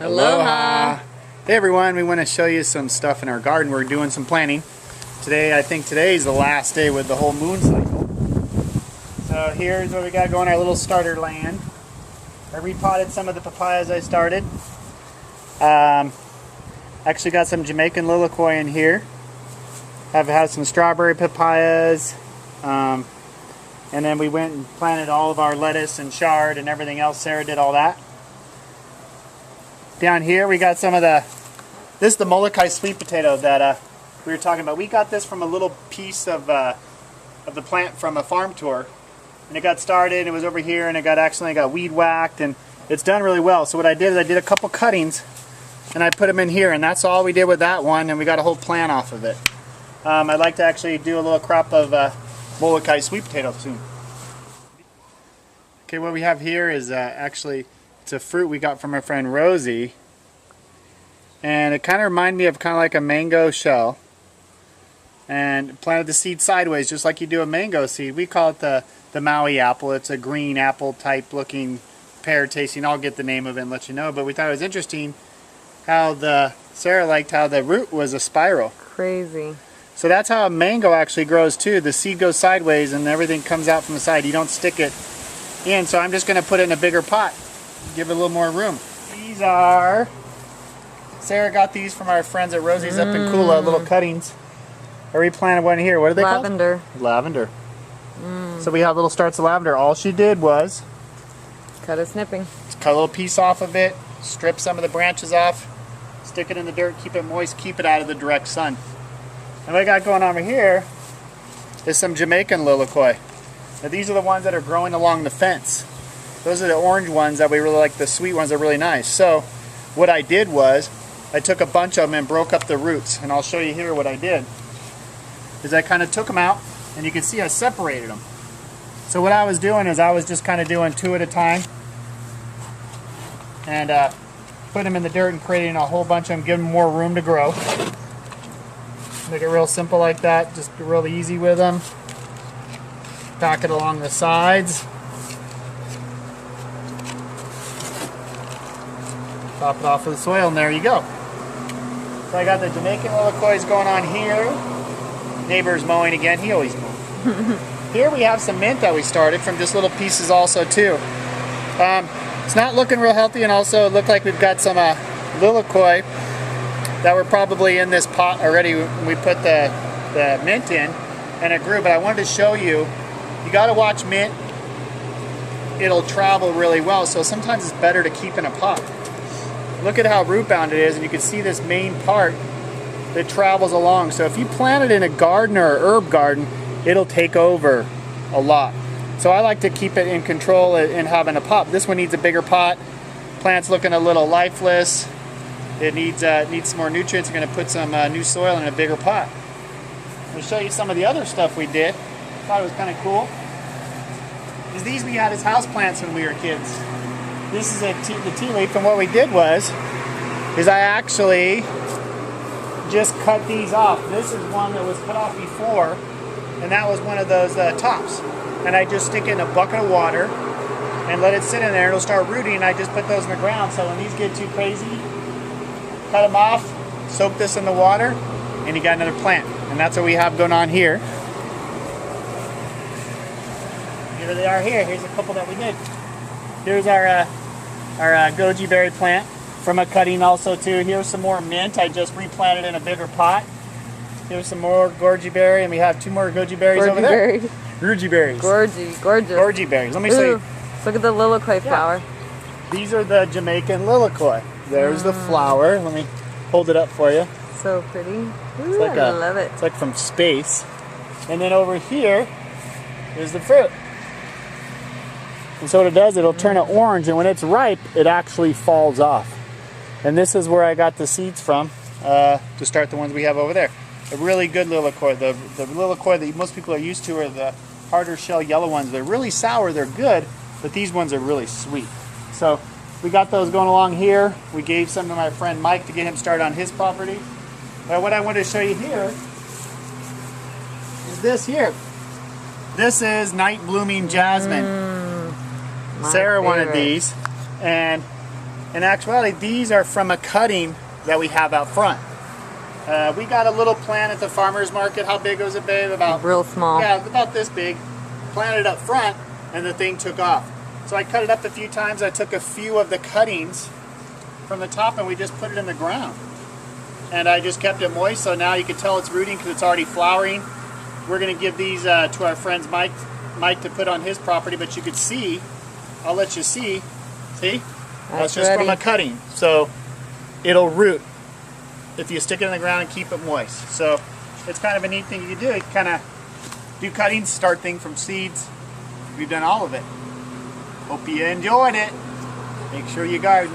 Aloha! Hey everyone, we want to show you some stuff in our garden. We're doing some planting. I think today is the last day with the whole moon cycle. So here's what we got going, our little starter land. I repotted some of the papayas I started. Actually got some Jamaican lilikoi in here. I've had some strawberry papayas. And then we went and planted all of our lettuce and chard and everything else. Sarah did all that. Down here we got some of this is the Molokai sweet potato that we were talking about. We got this from a little piece of the plant from a farm tour. And it got started, it was over here, and it accidentally got weed whacked, and it's done really well. So what I did is I did a couple cuttings, and I put them in here, and that's all we did with that one, and we got a whole plant off of it. I'd like to actually do a little crop of Molokai sweet potato soon. Okay, what we have here is actually, it's a fruit we got from our friend Rosie, and it kind of reminded me of like a mango shell, and planted the seed sideways just like you do a mango seed. We call it the Maui apple. It's a green apple type looking pear tasting. I'll get the name of it and let you know, but we thought it was interesting how Sarah liked how the root was a spiral. Crazy. So that's how a mango actually grows too. The seed goes sideways and everything comes out from the side. You don't stick it in, so I'm just going to put it in a bigger pot. Give it a little more room. These are, Sarah got these from our friends at Rosie's up in Kula, little cuttings. I replanted one here. What are they called? Lavender. Lavender. So we have little starts of lavender. All she did was Cut a snipping. cut a little piece off of it, strip some of the branches off, stick it in the dirt, keep it moist, keep it out of the direct sun. And what I got going on over here is some Jamaican lilikoi. Now these are the ones that are growing along the fence. Those are the orange ones that we really like, the sweet ones are really nice. So what I did was I took a bunch of them and broke up the roots, and I'll show you here what I did. Is I kind of took them out, and you can see I separated them. So what I was doing is I was just kind of doing two at a time, and put them in the dirt and creating a whole bunch of them, give them more room to grow. Make it real simple like that, just really easy with them. Pack it along the sides. Top it off with the soil, and there you go. So I got the Jamaican lilikoi going on here. Neighbor's mowing again, he always mows. Here we have some mint that we started from just little pieces also too. It's not looking real healthy, and also it looked like we've got some lilikoi that were probably in this pot already when we put the mint in, and it grew. But I wanted to show you, you got to watch mint. It'll travel really well, so sometimes it's better to keep in a pot. Look at how root bound it is, and you can see this main part that travels along. So if you plant it in a garden or an herb garden, it'll take over a lot. So I like to keep it in control and have in a pot. This one needs a bigger pot. Plant's looking a little lifeless. It needs some more nutrients. I'm going to put some new soil in a bigger pot. I'll show you some of the other stuff we did. Thought it was kind of cool. Is these we had as house plants when we were kids. This is the tea leaf, and what we did is I actually just cut these off. This is one that was cut off before, and that was one of those tops. And I just stick it in a bucket of water and let it sit in there. It'll start rooting, and I just put those in the ground. So when these get too crazy, cut them off, soak this in the water, and you got another plant. And that's what we have going on here. Here they are here. Here's a couple that we did. Here's our goji berry plant from a cutting also too. Here's some more mint. I just replanted in a bigger pot. Here's some more goji berry, and we have two more goji berries over there. Goji berries. Gorgeous. Goji berries. Let me show you. Look at the lilikoi flower. These are the Jamaican lilikoi. There's the flower. Let me hold it up for you. So pretty. Ooh, Like I love it. It's like from space. And then over here is the fruit. And so what it does, it'll turn it orange, and when it's ripe, it actually falls off. And this is where I got the seeds from to start the ones we have over there. A really good lilikoi. The lilikoi that most people are used to are the harder shell yellow ones. They're really sour, they're good, but these ones are really sweet. So we got those going along here. We gave some to my friend Mike to get him started on his property. But what I wanted to show you here is this here. This is night blooming jasmine. Sarah wanted these, and In actuality, these are from a cutting that we have out front. We got a little plant at the farmer's market. How big was it, babe? About Real small. Yeah, about this big. Planted it up front, and the thing took off. So I cut it up a few times. I took a few of the cuttings from the top, and we just put it in the ground. And I just kept it moist, so now you can tell it's rooting because it's already flowering. We're going to give these to our friend Mike to put on his property, but you could see, I'll let you see. See? That's just ready. from a cutting. So it'll root if you stick it in the ground and keep it moist. So it's kind of a neat thing you can do. You can kind of do cuttings, start things from seeds. We've done all of it. Hope you enjoyed it. Make sure you garden.